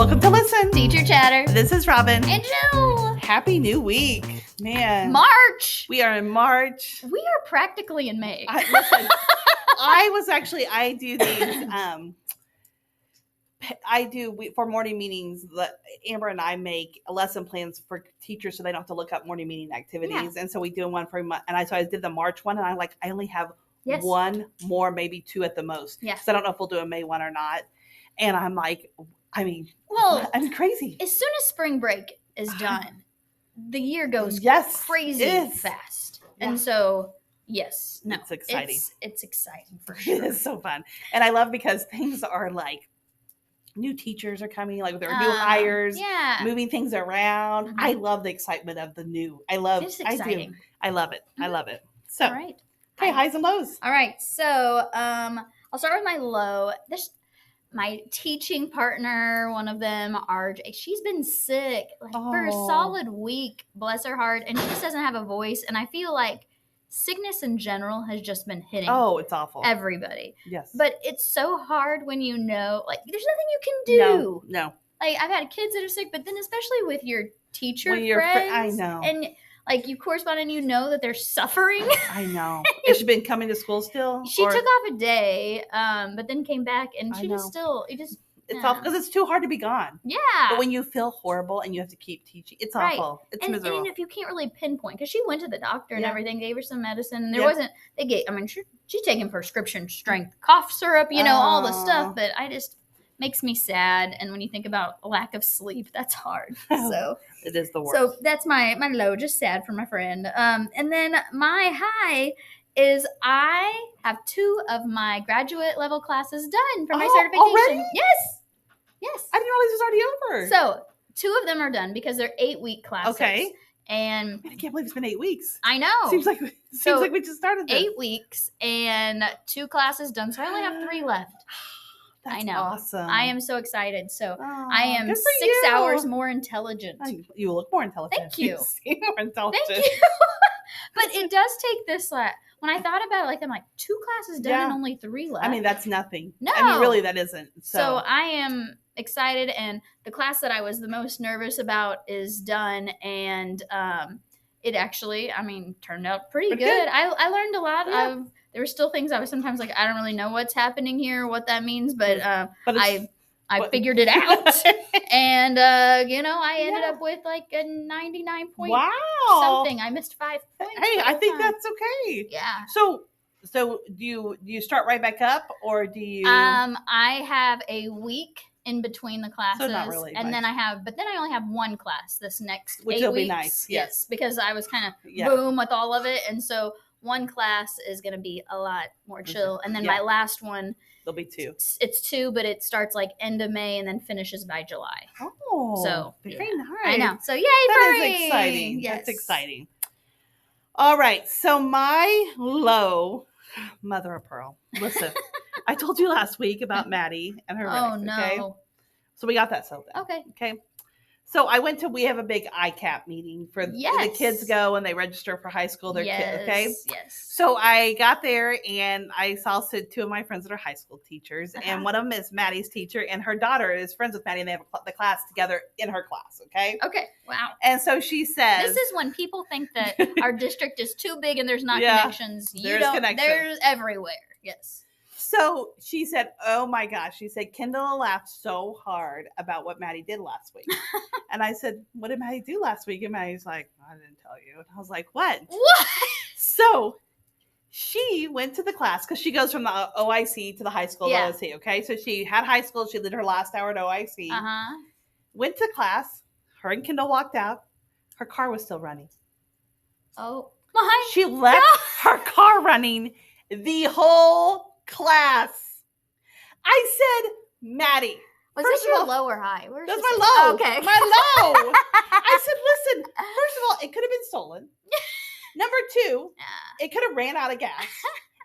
Welcome to Listen. Teacher Chatter. This is Robin. And Jill. Happy new week. Man. March. We are in March. We are practically in May. Listen, I do these, for morning meetings, Amber and I make lesson plans for teachers so they don't have to look up morning meeting activities. Yeah. And so we do one for a month. And I did the March one, and I only have one more, maybe two at the most. Yes. So I don't know if we'll do a May one or not. And I'm like, I'm crazy. As soon as spring break is done, the year goes crazy fast. Yeah. And so, it's exciting. It's exciting for sure. It is so fun. And I love because things are like, new teachers are coming, like there are new hires, moving things around. Mm-hmm. I love the excitement of the new. It's exciting. I love it. Mm-hmm. I love it. So, all right. Okay, highs and lows. All right. So, I'll start with my low. My teaching partner, one of them, RJ, she's been sick for a solid week, bless her heart, and she just doesn't have a voice. And I feel like sickness in general has just been hitting it's awful. Everybody. Yes. But it's so hard when you know, there's nothing you can do. No. I've had kids that are sick, but then especially with your teacher friends. I know. And you correspond and you know that they're suffering. I know. Has she been coming to school still? She took off a day, but then came back, and she just still, it's awful because it's too hard to be gone. Yeah. But when you feel horrible and you have to keep teaching, it's awful. It's miserable. And if you can't really pinpoint, because she went to the doctor and everything, gave her some medicine. And there wasn't, she's taking prescription strength cough syrup, all the stuff, but makes me sad. And when you think about a lack of sleep, that's hard. So it is the worst. So that's my low, just sad for my friend. And then my high is I have 2 of my graduate level classes done for my certification. Already? Yes. I didn't realize it was already over. So 2 of them are done because they're 8-week classes. Okay. And I can't believe it's been 8 weeks. I know. Seems like we just started this. 8 weeks and 2 classes done. So I only have 3 left. That's I know. Awesome. I am so excited. So I am 6 hours more intelligent. You look more intelligent. Thank you. You seem more intelligent. Thank you. But it does take this, when I thought about it, I'm 2 classes done and only 3 left. I mean, that's nothing. No. I mean, really, that isn't. So I am excited, and the class that I was the most nervous about is done, and it actually, turned out pretty good. I learned a lot. Yeah. There were still things I was sometimes I don't really know what's happening here, what that means, but I figured it out. And, I ended up with a 99 point something. I missed 5 points. Hey, I think that's okay. Yeah. So do you start right back up, or do you? I have a week in between the classes, so not really and then I only have 1 class this next which 8 will weeks. Be nice. Yes, because I was kind of boom with all of it, and so 1 class is going to be a lot more chill, and then my last one, there'll be 2. It's 2, but it starts end of May and then finishes by July. Oh, so very nice. I know. So yay! That is exciting. Yes. That's exciting. All right. So my low, mother of pearl. Listen, I told you last week about Maddie and her. Oh no. Okay? So we got that settled. Okay. So we have a big ICAP meeting for the kids go and they register for high school. Their kids, okay? Yes. So I got there and I saw 2 of my friends that are high school teachers, and one of them is Maddie's teacher, and her daughter is friends with Maddie, and they have the class together in her class. Okay. Okay. Wow. And so she says, "This is when people think that our district is too big and there's not connections. There's everywhere." Yes. So she said, oh my gosh. She said, Kendall laughed so hard about what Maddie did last week. And I said, what did Maddie do last week? And Maddie's like, I didn't tell you. And I was like, what? So she went to the class because she goes from the OIC to the high school OIC. Okay. So she had high school. She did her last hour at OIC. Went to class. Her and Kendall walked out. Her car was still running. Oh my. She left her car running the whole class. I said, Maddie. Was this your low or high? That's my low. Oh, okay. My low. I said, listen, first of all, it could have been stolen. Number 2, it could have ran out of gas.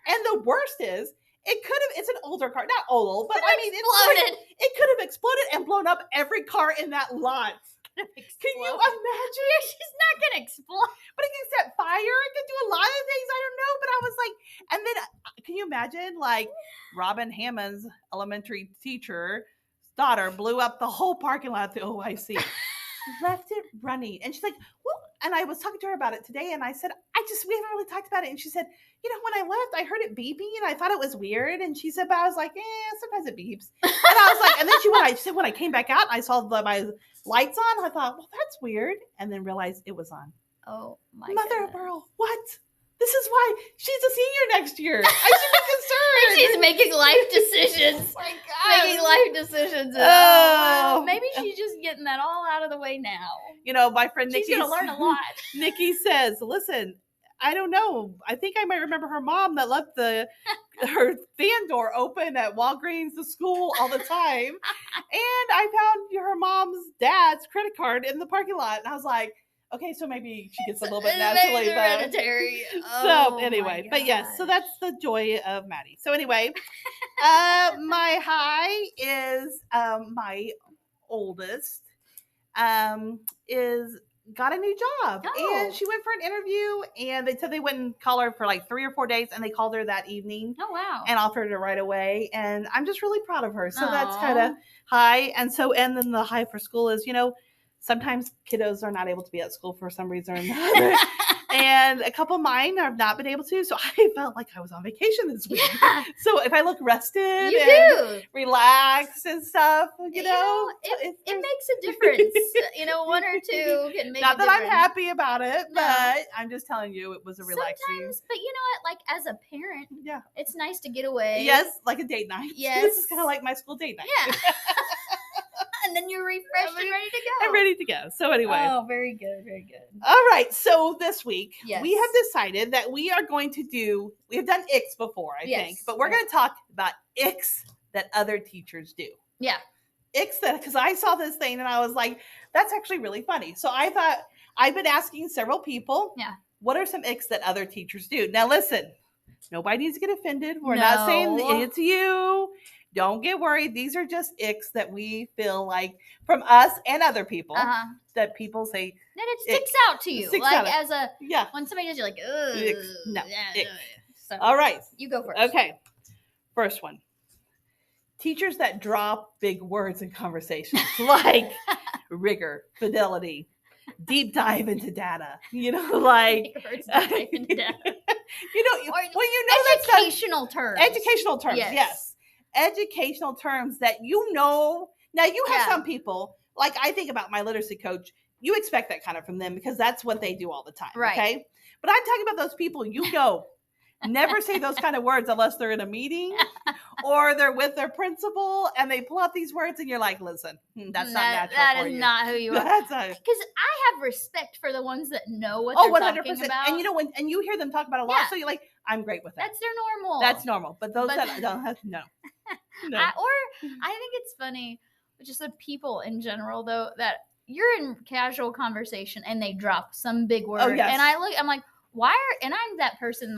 And the worst is, it's an older car. Not old, but it could have exploded and blown up every car in that lot. Can you imagine? She's not going to explode. But it can set fire. It can do a lot of things. I don't know. But I was like, and then can you imagine Robin Hammond's elementary teacher daughter blew up the whole parking lot at the OIC. Left it running. And she's like, well, and I was talking to her about it today, and I said, we haven't really talked about it. And she said, when I left, I heard it beeping, and I thought it was weird. And she said, but I was like, sometimes it beeps. And I was like, and then she said, when I came back out, I saw my lights on. I thought, well, that's weird. And then realized it was on. Oh, my Mother goodness. of pearl, what? This is why she's a senior next year. I should be concerned. She's making life decisions. Oh my God. Making life decisions. Oh. Maybe she's just getting that all out of the way now. My friend Nikki. She's going to learn a lot. Nikki says, listen, I don't know. I think I might remember her mom that left her van door open at Walgreens, the school, all the time. And I found her mom's dad's credit card in the parking lot. And I was like, okay, so maybe she gets a little bit naturally. Maybe hereditary. So anyway, but yes, so that's the joy of Maddie. So anyway, my high is my oldest is got a new job, and she went for an interview, and they said they wouldn't call her for like 3 or 4 days, and they called her that evening. Oh wow! And offered her right away, and I'm just really proud of her. So that's kind of high, and then the high for school is sometimes kiddos are not able to be at school for some reason or another. And a couple of mine have not been able to. So I felt like I was on vacation this week. Yeah. So if I look rested and relaxed and stuff, it makes a difference. 1 or 2 can make not a that difference. I'm happy about it, No. but I'm just telling you it was a relaxing. Sometimes, but you know what? Like as a parent, yeah, it's nice to get away. Yes, like a date night. Yes. This is kind of like my school date night. Yeah. And then you're refreshed and ready to go. I'm ready to go. So anyway. Oh, very good. Very good. All right. So this week, Yes. we have decided that we are going to we have done Icks before, I think, but we're going to talk about Icks that other teachers do. Yeah. Icks because I saw this thing and I was like, that's actually really funny. So I thought, I've been asking several people, what are some Icks that other teachers do? Now listen, nobody needs to get offended. We're not saying it's you. Don't get worried. These are just icks that we feel like from us and other people that people say that it sticks out to you. When somebody does, you're like, ugh. No. So, all right. You go first. Okay. First one. Teachers that drop big words in conversations like rigor, fidelity, deep dive into data. Like educational terms. Educational terms, yes. Educational terms that now you have some people, like I think about my literacy coach, you expect that kind of from them because that's what they do all the time. Right. Okay. But I'm talking about those people never say those kind of words unless they're in a meeting or they're with their principal and they pull out these words and you're like, listen, that's not natural. That is not who you are. Because I have respect for the ones that know what they're 100%. Talking about. And and you hear them talk about a lot, so you're like, I'm great with that. That's their normal. That's normal. But those that don't have no. I think it's funny, just the people in general though, that you're in casual conversation and they drop some big word. And I'm like, and I'm that person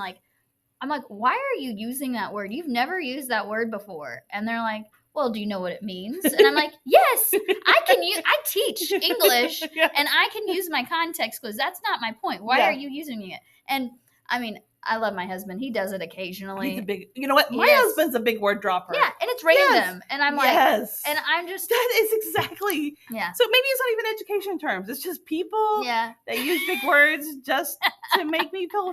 I'm like, why are you using that word? You've never used that word before. And they're like, well, do you know what it means? And I'm like, yes, I teach English and I can use my context clues. That's not my point. Why are you using it? And I mean, I love my husband. He does it occasionally. He's a big, you know what? My husband's a big word dropper. Yeah, and it's random. And I'm like, and I'm just. That is exactly. Yeah. So maybe it's not even education terms. It's just people that use big words just to try to make me feel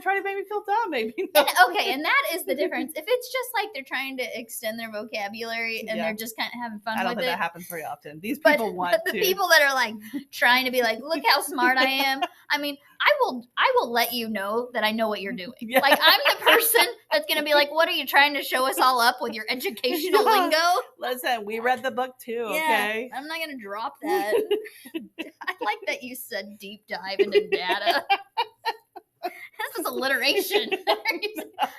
dumb, maybe. No. And that is the difference. If it's just like they're trying to extend their vocabulary and they're just kind of having fun with it. I don't think that happens very often. These people but the people that are like trying to be like, look how smart I am. I mean, I will let you know that I know what you're doing. Yeah. Like I'm the person that's going to be like, what are you trying to show us all up with your educational lingo? Listen, we read the book too, okay? I'm not going to drop that. I like that you said deep dive into data. This is alliteration.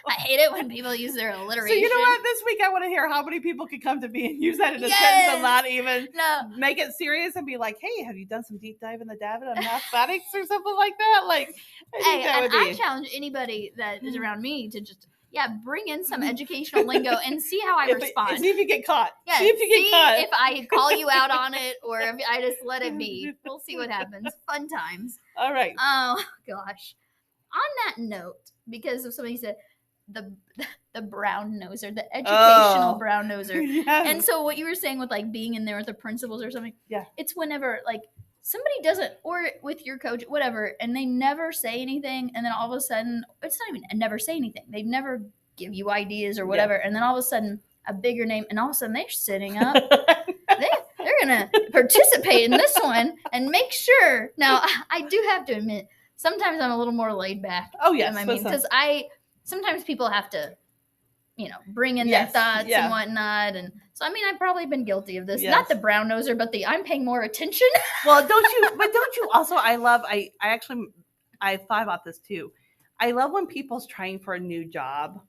I hate it when people use their alliteration. So you know what? This week I want to hear how many people can come to me and use that in a sentence and not even make it serious and be like, hey, have you done some deep dive in the data on mathematics or something like that? Like, I challenge anybody that is around me to just bring in some educational lingo and see how I respond. See if you get caught. Yeah, see if I call you out on it or if I just let it be. We'll see what happens. Fun times. All right. Oh, gosh. On that note, because if somebody said, the brown noser, the educational brown noser. Yes. And so what you were saying with like being in there with the principals or something, it's whenever like somebody doesn't, or with your coach, whatever, and they never say anything, and then all of a sudden, it's not even never say anything. They never give you ideas or whatever, and then all of a sudden, a bigger name, and all of a sudden they're sitting up. They're gonna participate in this one and make sure. Now, I do have to admit, sometimes I'm a little more laid back. Oh yes, because sometimes people have to, bring in their thoughts and whatnot, and so I've probably been guilty of this. Yes. Not the brown noser, but I'm paying more attention. Well, don't you also? I thought about this too. I love when people's trying for a new job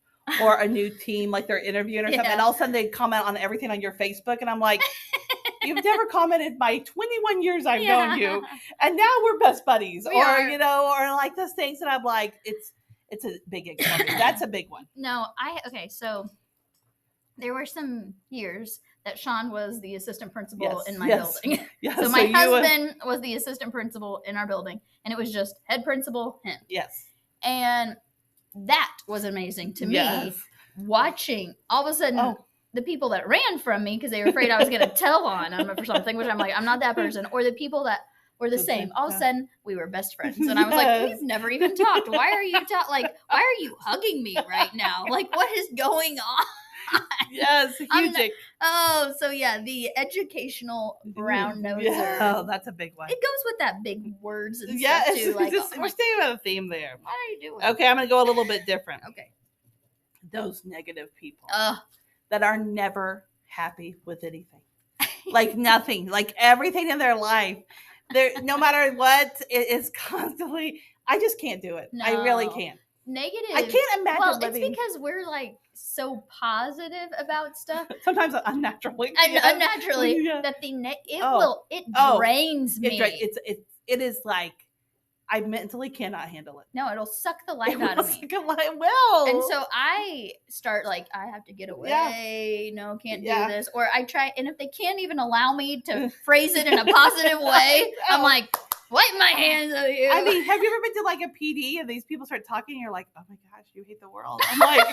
or a new team, like they're interviewing or something, and all of a sudden they comment on everything on your Facebook, and I'm like, you've never commented my 21 years I've known you, and now we're best buddies, or like those things, and I'm like, it's a big issue. That's a big one. No, so there were some years that Sean was the assistant principal in my building. Yes. So my husband was the assistant principal in our building, and it was just head principal, him. Yes. And that was amazing to me, watching all of a sudden the people that ran from me because they were afraid I was going to tell on them or something, which I'm like, I'm not that person, or the people that were the same. All of a sudden, we were best friends. And I was like, we've never even talked. Why are you why are you hugging me right now? Like, what is going on? Yes, huge. The educational brown noser. Yeah. Oh, that's a big one. It goes with that big words and stuff too. Like, we're staying on a theme there. What are you doing? Okay, I'm going to go a little bit different. Okay. Those negative people that are never happy with anything. Like nothing. Like everything in their life. No matter what, it is constantly, I just can't do it. No. I really can't. Negative. I can't imagine living. It's because we're like so positive about stuff. Sometimes unnaturally. Unnaturally. That it drains me. It is like, I mentally cannot handle it. No, it'll suck the life out of me. It will. And so I start like, I have to get away. No, can't do this. Or I try, and if they can't even allow me to phrase it in a positive way, I'm like, wipe my hands of you. I mean, have you ever been to like a PD and these people start talking and you're like, oh my gosh, you hate the world. I'm like,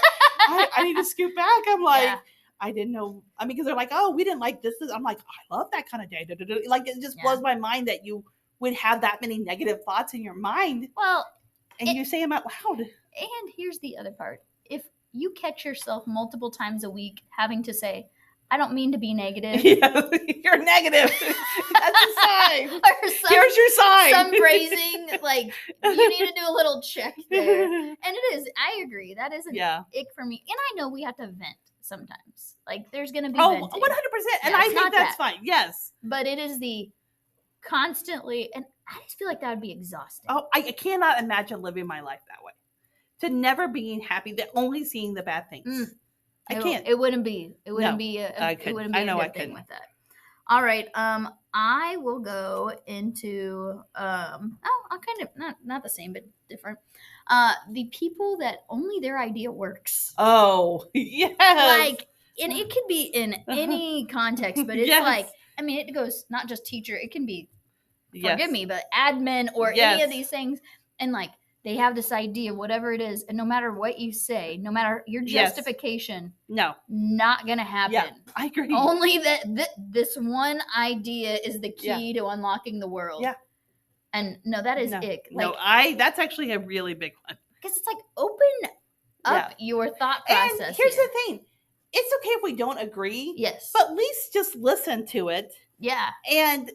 I need to scoot back. I'm like, I didn't know. I mean, because they're like, oh, we didn't like this. I'm like, I love that kind of day. Like, it just blows my mind that you would have that many negative thoughts in your mind. Well, and you say them out loud. And here's the other part. If you catch yourself multiple times a week having to say, I don't mean to be negative. Yeah, you're negative. That's a sign. Here's your sign. Some phrasing, like, you need to do a little check there. And it is, I agree. That is an ick for me. And I know we have to vent sometimes. Like, there's going to be venting. 100%. And I think that's fine. Yes. But it is the constantly, and I just feel like that would be exhausting. Oh, I cannot imagine living my life that way. To never being happy, that only seeing the bad things. I can't. It wouldn't be a good thing with that. All right. I will go into I'll kind of not the same but different. The people that only their idea works. Oh, yes. Like, and it could be in any context, but it's like, I mean, it goes not just teacher, it can be, forgive me, but admin or any of these things. And like, they have this idea, whatever it is, and no matter what you say, no matter your justification, not going to happen. Yeah, I agree. Only that this one idea is the key to unlocking the world. Yeah. And no, that is ick. Like, that's actually a really big one. Because it's like, open up your thought process. And here's the thing. It's okay if we don't agree. Yes. But at least just listen to it. Yeah. And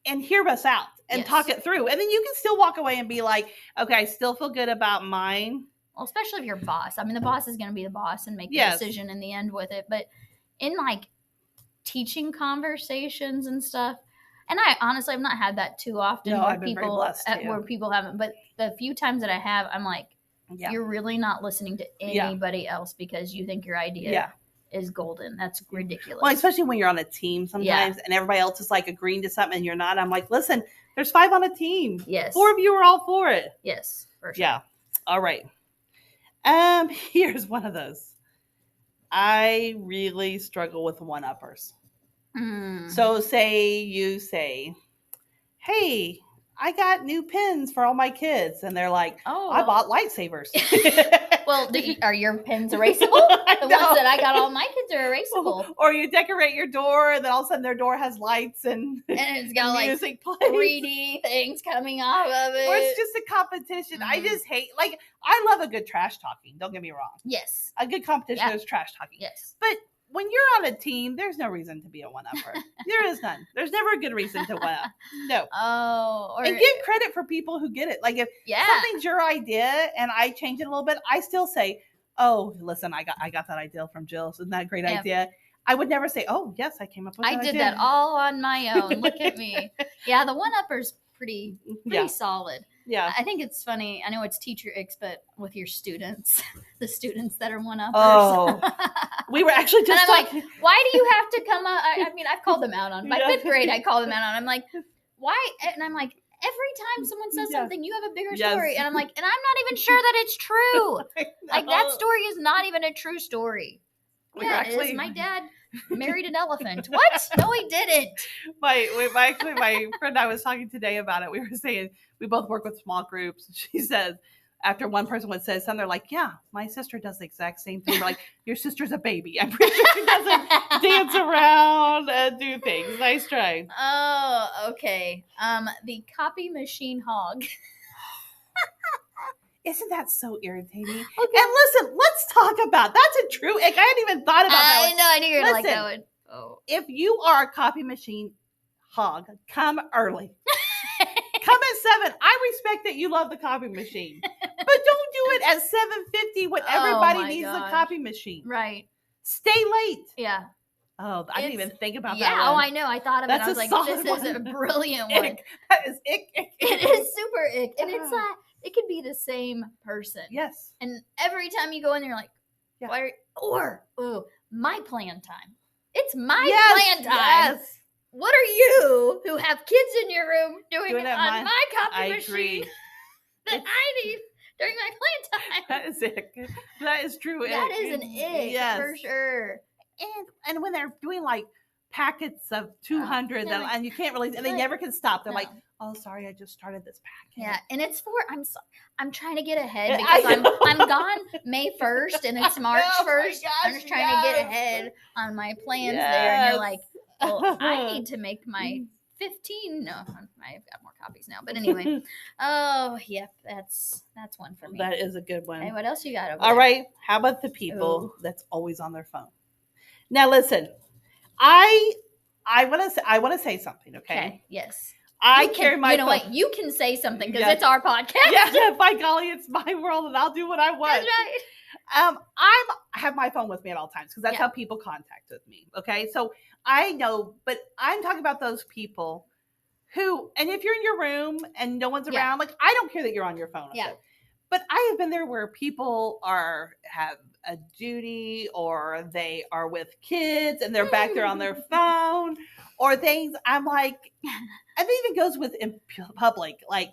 hear us out and talk it through. And then you can still walk away and be like, okay, I still feel good about mine. Well, especially if you're boss. I mean, the boss is going to be the boss and make the decision in the end with it. But in like teaching conversations and stuff, and I honestly have not had that too often I've been very blessed where people haven't. But the few times that I have, I'm like, you're really not listening to anybody else because you think your idea is golden. That's ridiculous. Well, especially when you're on a team sometimes and everybody else is like agreeing to something and you're not. I'm like, listen, there's 5 on a team. Yes. 4 of you are all for it. Yes, for sure. Yeah. All right. Here's one of those. I really struggle with one-uppers. So say you say, hey, I got new pens for all my kids. And they're like, I bought lightsabers. Well, are your pens erasable? The ones that I got all my kids are erasable. Or you decorate your door, and then all of a sudden their door has lights and it's got music like plays. 3D things coming off of it. Or it's just a competition. I just hate, like, I love a good trash talking. Don't get me wrong. Yes. A good competition is trash talking. Yes. But when you're on a team, there's no reason to be a one-upper. There is none. There's never a good reason to one-up. No. Oh. And give credit for people who get it. Like, if something's your idea and I change it a little bit, I still say, oh, listen, I got that idea from Jill. Isn't that a great idea? I would never say, oh, yes, I came up with that idea. I did that all on my own. Look at me. Yeah, the one-upper's pretty solid. Yeah. I think it's funny. I know it's teacher icks, but with your students, the students that are one-uppers. Oh. We were actually just talking. Like, why do you have to come up? I mean, I've called them out on my 5th grade. I called them out on. I'm like, why? And I'm like, every time someone says something, you have a bigger story. And I'm like, and I'm not even sure that it's true. Like, that story is not even a true story. It is. My dad married an elephant. What? No, he didn't. My friend I was talking today about it. We were saying we both work with small groups. She says, after one person would say something, they're like, yeah, my sister does the exact same thing. We're like, your sister's a baby. I'm pretty sure she doesn't dance around and do things. Nice try. Oh, okay. The copy machine hog. Isn't that so irritating? Okay. And listen, let's talk about, that's a true ick. I hadn't even thought about that. I know, I knew you were like that one. Oh. If you are a copy machine hog, come early. Come at 7. I respect that you love the copy machine, but don't do it at 7:50 when everybody needs the copy machine. Right. Stay late. Yeah. Oh, I didn't even think about that. Yeah. Oh, I know. I thought of it. I was like, this is a brilliant one. That is ick. It is super ick, and it's like it could be the same person. Yes. And every time you go in, you're like, why? My plan time. It's my plan time. Yes. What are you who have kids in your room doing it on my copy machine that I need during my plan time? That is ick. That is true. That is an ick for sure. And when they're doing like packets of 200 and you can't really, and they never can stop. They're like, oh, sorry, I just started this packet. Yeah, and it's for I'm trying to get ahead because I'm gone May 1st and it's March 1st. I'm just trying to get ahead on my plans there, and you're like, well, I need to make my 15. No, I've got more copies now. But anyway, that's one for me. That is a good one. Hey, what else you got over there? All right, how about the people that's always on their phone? Now listen, I want to say something. Okay. Yes. I carry my. You know what? You can say something because it's our podcast. Yeah. By golly, it's my world, and I'll do what I want. That's right. I have my phone with me at all times because that's how people contact with me. Okay, so I know, but I'm talking about those people who, and if you're in your room and no one's around, like I don't care that you're on your phone. Yeah. But I have been there where people have a duty, or they are with kids and they're back there on their phone, or things. I'm like, and it even goes with in public, like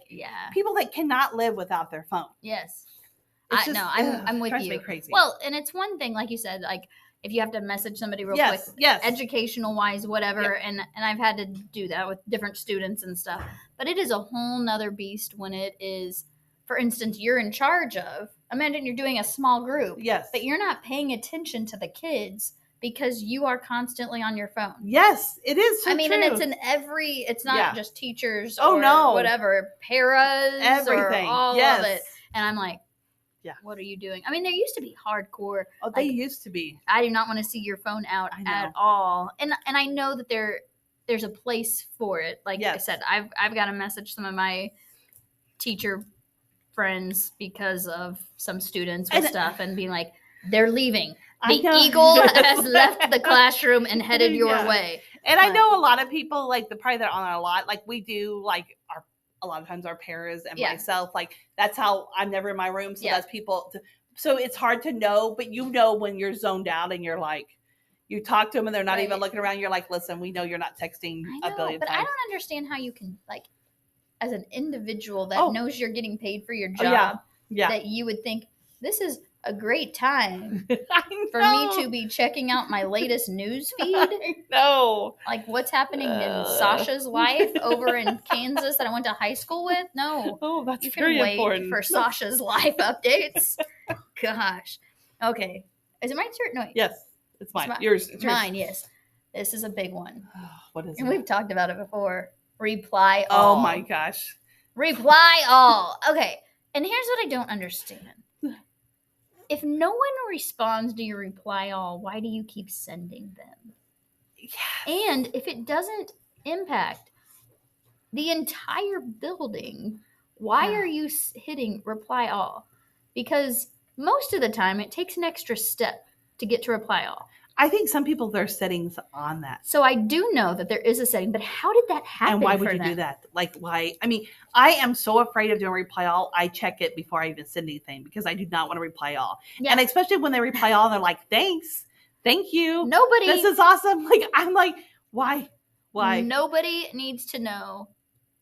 people that cannot live without their phone. Yes. I'm with you. Me crazy. Well, and it's one thing, like you said, like if you have to message somebody real quick, educational wise, whatever, and I've had to do that with different students and stuff. But it is a whole nother beast when it is, for instance, you're in charge of. Imagine you're doing a small group, but you're not paying attention to the kids because you are constantly on your phone. Yes, it is. So true. And it's not just teachers or whatever, paras, everything, or all of it. And I'm like, what are you doing? I mean, there used to be hardcore. Oh, they used to be. I do not want to see your phone out at all. And I know that there's a place for it. Like I said, I've got to message some of my teacher friends because of some students with stuff and being like, they're leaving. The eagle has left the classroom and headed your way. And I know a lot of people, like the probably that are on a lot, like we do, like a lot of times our parents and myself, like that's how I'm never in my room. So that's people. So it's hard to know, but you know when you're zoned out and you're like, you talk to them and they're not even looking around. You're like, listen, we know you're not texting a billion times. But I don't understand how you can, like, as an individual that knows you're getting paid for your job, that you would think this is a great time I for me to be checking out my latest news feed. I know. Like what's happening in Sasha's life over in Kansas that I went to high school with? No. Oh, that's you very can wait important. for Sasha's life updates. Gosh. Okay. Is it my turn? No. Yes, it's mine. Yours. It's yours. Mine, yes. This is a big one. What is it? And we've talked about it before. Reply all. Oh my gosh. Reply all. Okay. And here's what I don't understand. If no one responds to your reply all, why do you keep sending them? Yes. And if it doesn't impact the entire building, why are you hitting reply all? Because most of the time it takes an extra step to get to reply all. I think some people, there are settings on that. So I do know that there is a setting, but how did that happen? And why would you do that? Like, why? I mean, I am so afraid of doing reply all. I check it before I even send anything because I do not want to reply all. Yeah. And especially when they reply all, they're like, thanks. Thank you. Nobody. This is awesome. Like, I'm like, why? Why? Nobody needs to know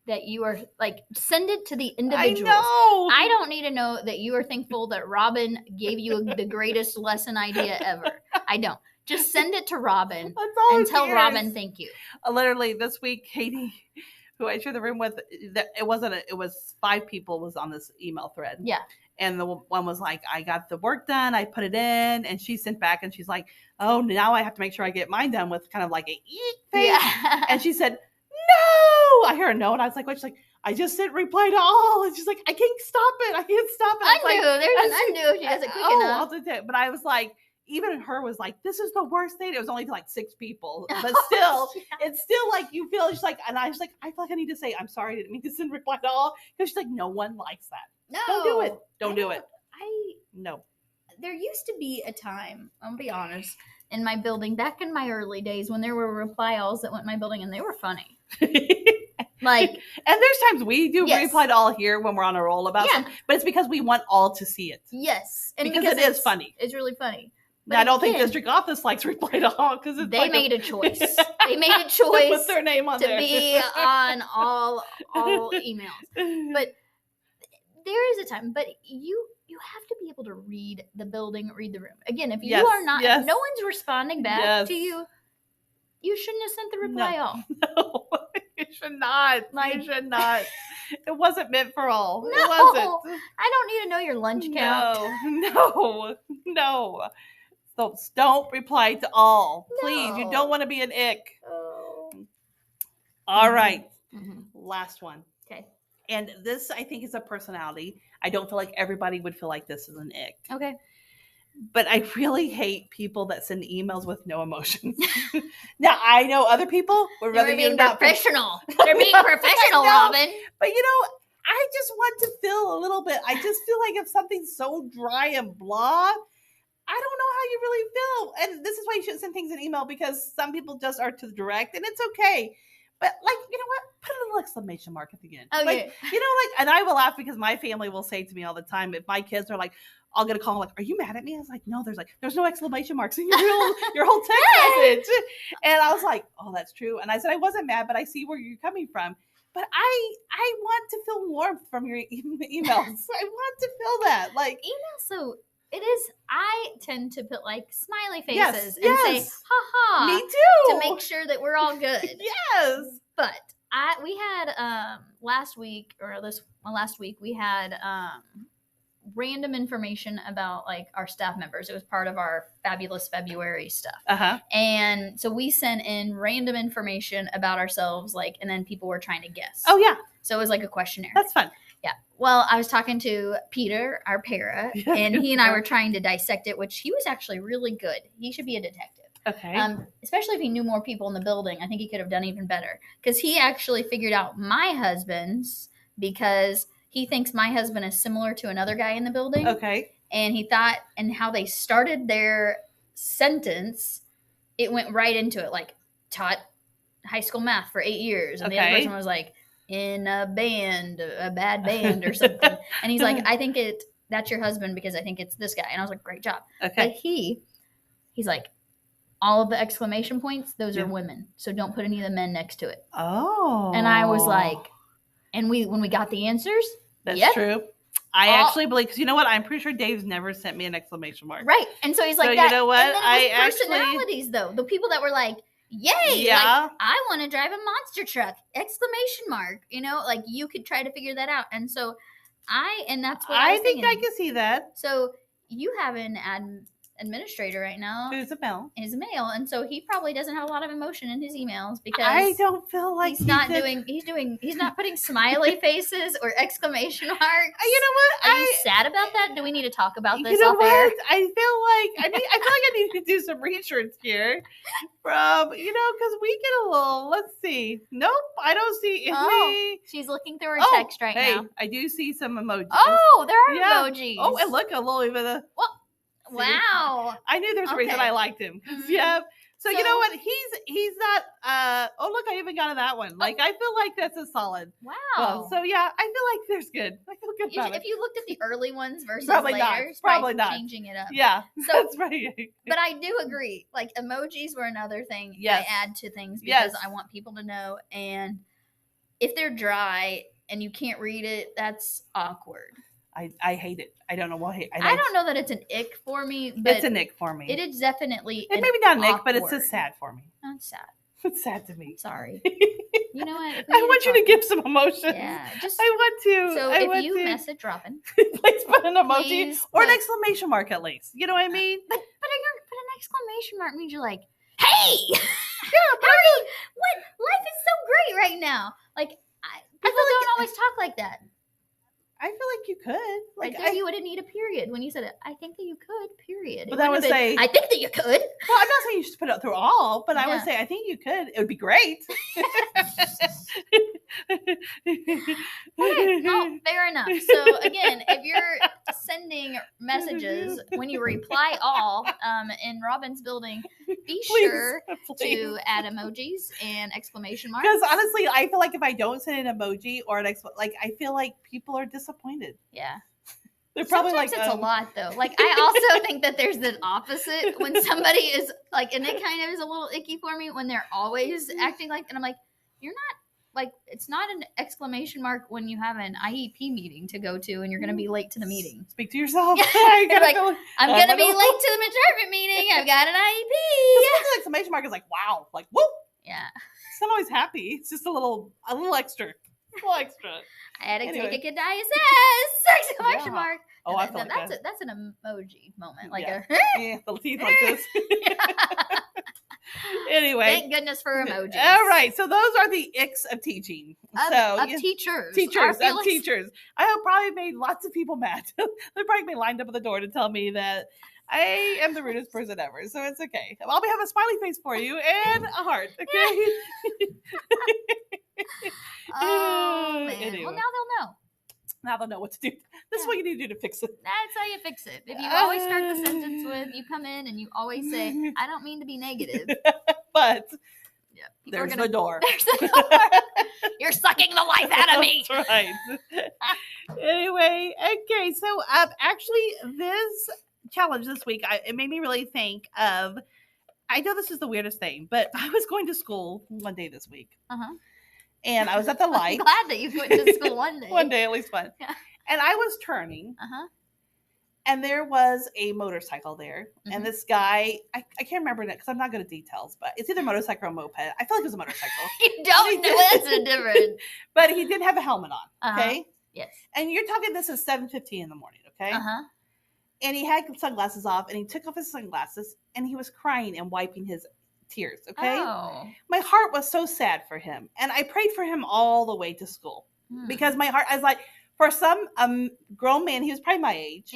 that you are, like, send it to the individuals. I know. I don't need to know that you are thankful that Robin gave you the greatest lesson idea ever. I don't. Just send it to Robin and tell Robin thank you. Literally this week, Katie, who I shared the room with, it was 5 people was on this email thread. Yeah. And the one was like, I got the work done, I put it in, and she sent back and she's like, oh, now I have to make sure I get mine done with kind of like a eek face. Yeah. And she said, no. I heard a no, and I was like, what? She's like, I just sent reply to all. And she's like, I can't stop it. I can't stop it. I knew she does it quick enough. I'll do it. But I was like, even her was like, this is the worst thing. It was only to like 6 people. But still, it's still like you feel, she's like, and I was like, I feel like I need to say, I'm sorry, I didn't mean to send reply to all. Because she's like, no one likes that. No. Don't do it. Don't do it. No. There used to be a time, I'll be honest, in my building, back in my early days when there were reply alls that went in my building and they were funny. Like, and there's times we do reply to all here when we're on a roll about something, but it's because we want all to see it. Yes. And because it is funny. It's really funny. But I don't think District Office likes reply to all because they made a choice. They made a choice put their name on to there. be on all emails. But there is a time, but you have to be able to read the building, read the room. Again, if you are not, if no one's responding back to you, you shouldn't have sent the reply all. No, you should not. You should not. It wasn't meant for all. No, it wasn't. I don't need to know your lunch count. No. So don't reply to all. Please, you don't want to be an ick. Oh. All right. Mm-hmm. Last one. Okay. And this, I think, is a personality. I don't feel like everybody would feel like this is an ick. Okay. But I really hate people that send emails with no emotions. Now, I know other people would rather being professional. They're being professional, Robin. But, I just want to feel a little bit. I just feel like if something's so dry and blah, I don't know how you really feel. And this is why you shouldn't send things in email, because some people just are too direct, and it's okay. But, you know what? Put a little exclamation mark at the end. Okay. And I will laugh because my family will say to me all the time, if my kids are like, I'll get a call like, are you mad at me? I was like, no, there's no exclamation marks in your whole text message. And I was like, oh, that's true. And I said, I wasn't mad, but I see where you're coming from. But I want to feel warmth from your emails. I want to feel that. Like, email, so it is, I tend to put like smiley faces and say, ha ha. Me too. To make sure that we're all good. Yes. But we had last week we had random information about like our staff members. It was part of our Fabulous February stuff. Uh-huh. And so we sent in random information about ourselves, like, and then people were trying to guess. Oh yeah. So it was like a questionnaire. That's fun. Yeah. Well, I was talking to Peter, our para, and he and I were trying to dissect it, which he was actually really good. He should be a detective. Okay. Especially if he knew more people in the building, I think he could have done even better. Because he actually figured out my husband's, because he thinks my husband is similar to another guy in the building. Okay. And he thought, and how they started their sentence, it went right into it. Like, taught high school math for 8 years. And the other person was like, in a bad band or something. And he's like, I think that's your husband because I think it's this guy. And I was like, great job. Okay. But he's like, all of the exclamation points, those are women. So don't put any of the men next to it. Oh. And I was like, and when we got the answers, that's true. I actually believe, because you know what? I'm pretty sure Dave's never sent me an exclamation mark. Right. And so he's like, So that. You know what? And then it was personalities, though. The people that were like, yay, like, I want to drive a monster truck, exclamation mark. You know, like, you could try to figure that out. And so that's what I was think thinking. I can see that. So you have an administrator right now who's a male, and so he probably doesn't have a lot of emotion in his emails because I don't feel like he's not putting smiley faces or exclamation marks. You know what? Are you sad about that? Do we need to talk about this off air? I feel like I need to do some research here from, because we get a little, let's see. Nope, I don't see any. She's looking through her text right now. I do see some emojis. Oh, there are emojis. Oh, and look, a little bit of. Wow. I knew there's a reason I liked him. Mm-hmm. Yeah. So you know what? He's not. Oh, look, I even got to that one. Like, I feel like that's a solid. Wow. So yeah, I feel like there's good. I feel good about it. If you looked at the early ones versus probably later, probably not changing it up. Yeah. So that's right. But I do agree. Like, emojis were another thing I add to things because I want people to know. And if they're dry and you can't read it, that's awkward. I hate it. I don't know why. I don't know that it's an ick for me, but it's an ick for me. It is definitely maybe not an ick, but it's just sad for me. That's sad. It's sad to me. Sorry. You know what? I want you to give some emotion. Yeah, I want to. So if you message Robin, please put an emoji or an exclamation mark at least. You know what I mean? But an exclamation mark means you're like, hey, what? Life is so great right now. Like, people don't always talk like that. I feel like you could. Like, right there, you wouldn't need a period when you said it. I think that you could, period. But I would say, I think that you could. Well, I'm not saying you should put it through all, but I would say, I think you could. It would be great. Okay, no, fair enough. So again, if you're sending messages, when you reply all in Robin's building, be sure to add emojis and exclamation marks. Because honestly, I feel like if I don't send an emoji or an I feel like people are disappointed. Yeah. They're probably sometimes it's a lot though. Like, I also think that there's the opposite when somebody is like, and it kind of is a little icky for me when they're always acting like, and I'm like, you're not. Like, it's not an exclamation mark when you have an IEP meeting to go to and you're going to be late to the meeting. Speak to yourself. Like, I'm going to be late to the midterm meeting. I've got an IEP. The exclamation mark is like, wow. Like, whoop. Yeah. It's not always happy. It's just a little extra. A little extra. I had to take a kid to ISS. Exclamation mark. Oh, I feel like that's an emoji moment. Like the teeth like this. Anyway, thank goodness for emojis. All right, so those are the icks of teaching. Of teachers. Teachers. I have probably made lots of people mad. They probably been lined up at the door to tell me that I am the rudest person ever. So it's okay. I'll have a smiley face for you and a heart. Okay. Oh man. Anyway. Well, now they'll know. Now they'll know what to do. This is what you need to do to fix it. That's how you fix it. If you always start the sentence with, you come in and you always say, I don't mean to be negative. But there's the door. There's the door. You're sucking the life out of me. That's right. Anyway, okay. So actually this challenge this week, it made me really think of, I know this is the weirdest thing, but I was going to school one day this week. Uh-huh. And I was at the light. I'm glad that you went to school one day. One day, at least one. Yeah. And I was turning. Uh-huh. And there was a motorcycle there. Mm-hmm. And this guy, I can't remember it because I'm not good at details, but it's either motorcycle or moped. I feel like it was a motorcycle. You don't know. That's a difference. But he did have a helmet on. Okay? Uh-huh. Yes. And you're talking, this is 7:15 in the morning. Okay? Uh-huh. And he had sunglasses off, and he took off his sunglasses, and he was crying and wiping his tears. Okay. Oh. My heart was so sad for him, and I prayed for him all the way to school because my heart, I was like, for some grown man, he was probably my age,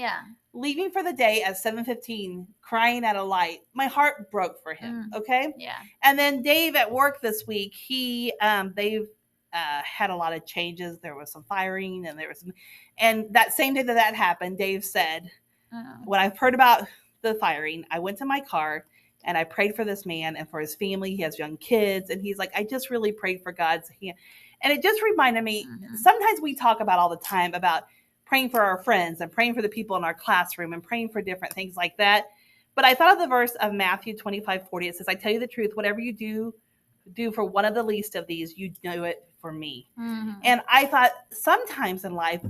leaving for the day at 7:15, crying at a light. My heart broke for him. Okay. Yeah. And then Dave at work this week, they've had a lot of changes. There was some firing, and that same day that happened, Dave said, when I've heard about the firing, I went to my car and I prayed for this man and for his family. He has young kids. And he's like, I just really prayed for God's hand. And it just reminded me, sometimes we talk about all the time about praying for our friends and praying for the people in our classroom and praying for different things like that. But I thought of the verse of Matthew 25:40. It says, I tell you the truth, whatever you do for one of the least of these, you do it for me. Mm-hmm. And I thought sometimes in life,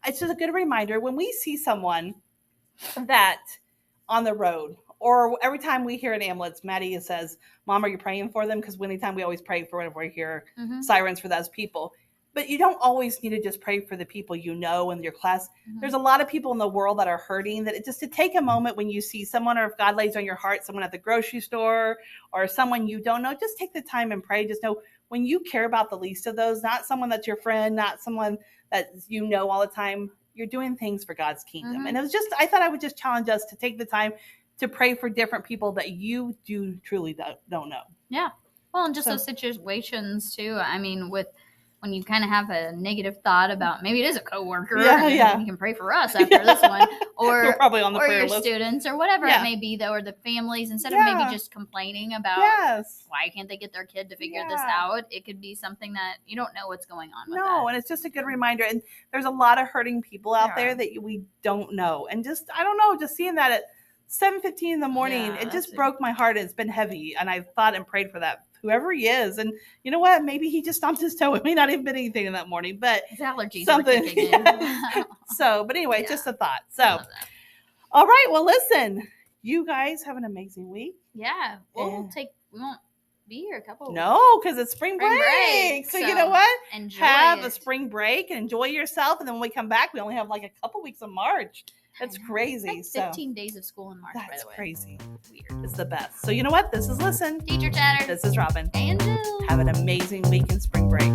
it's just a good reminder when we see someone that on the road, or every time we hear an ambulance, Maddie says, Mom, are you praying for them? Because anytime we always pray for whenever we hear sirens for those people. But you don't always need to just pray for the people you know in your class. There's a lot of people in the world that are hurting, that just to take a moment when you see someone, or if God lays on your heart, someone at the grocery store or someone you don't know, just take the time and pray. Just know when you care about the least of those, not someone that's your friend, not someone that you know all the time, you're doing things for God's kingdom. And it was just, I thought I would just challenge us to take the time to pray for different people that you do truly don't know. Yeah. Well, and just those situations too. I mean, when you kind of have a negative thought about maybe it is a coworker, you can pray for us after this one, or we're probably on the or prayer your list. Students, or whatever it may be, though, or the families. Instead of maybe just complaining about why can't they get their kid to figure this out, it could be something that you don't know what's going on with that. And it's just a good reminder. And there's a lot of hurting people out there that we don't know. And just, I don't know, just seeing that at 7:15 in the morning, it just broke my heart. It's been heavy, and I thought and prayed for that, whoever he is. And you know what? Maybe he just stomped his toe. It may not have been anything in that morning, but his allergies something. Were kicking in. So, but anyway, just a thought. So, all right. Well, listen, you guys have an amazing week. Yeah, we won't be here a couple. No, because it's spring break. So you know what? Have a spring break and enjoy yourself. And then when we come back, we only have like a couple weeks of March. That's crazy. It's like 15 days of school in March, by the way. That's crazy. Weird. It's the best. So you know what? This is Listen. Teacher Chatter. This is Robin. And Jill. Have an amazing week in spring break.